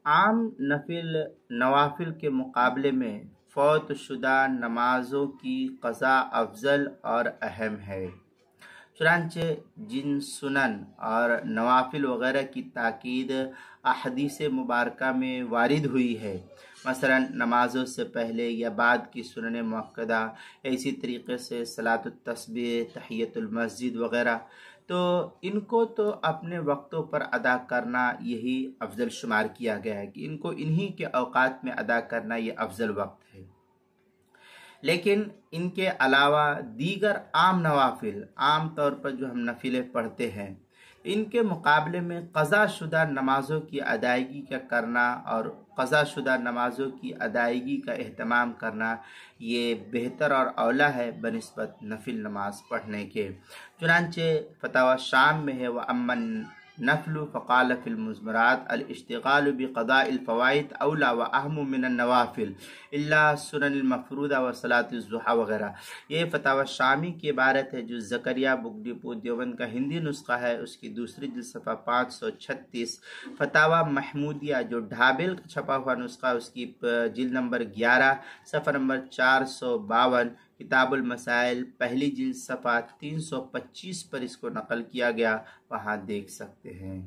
عام نوافل کے مقابلے میں فوت شدہ نمازوں کی قضا افضل اور اہم ہے۔ چنانچہ جن سنن اور نوافل وغیرہ کی تاکید احادیث مبارکہ میں وارد ہوئی ہے، مثلا نمازوں سے پہلے یا بعد کی سنن مؤکدہ، اسی طریقے سے صلاۃ التسبیح، تحیۃ المسجد وغیرہ، تو ان کو تو اپنے وقتوں پر ادا کرنا یہی افضل شمار کیا گیا ہے کہ ان کو انہی کے اوقات میں ادا کرنا یہ افضل وقت ہے۔ لیکن ان کے علاوہ دیگر عام نوافل، عام طور پر جو ہم نفلیں پڑھتے ہیں، ان کے مقابلے میں قضا شدہ نمازوں کی ادائیگی کا کرنا اور قضا شدہ نمازوں کی ادائیگی کا اہتمام کرنا یہ بہتر اور اولیٰ ہے بنسبت نفل نماز پڑھنے کے۔ چنانچہ فتاوی شام میں ہے وَأَمَّا النَّفْلُ فَقَالَ فِي الْمُزْمَرَاتِ الاشتغال بقضاء الفوائد اولیٰ وَأَهْمُ من النوافل الا سنن المفروضہ وصلاۃ الضحیٰ وغیرہ۔ یہ فتاوی شامی کی عبارت ہے جو زکریا بک ڈپو دیوبند کا ہندی نسخہ ہے، اس کی دوسری جلد صفحہ 536۔ فتاوی محمودیہ جو ڈھابل کا چھپا ہوا نسخہ، اس کی جلد نمبر 11 صفحہ نمبر 452، کتاب المسائل پہلی جلد صفحہ 325 پر اس کو نقل کیا گیا، وہاں دیکھ سکتے ہیں۔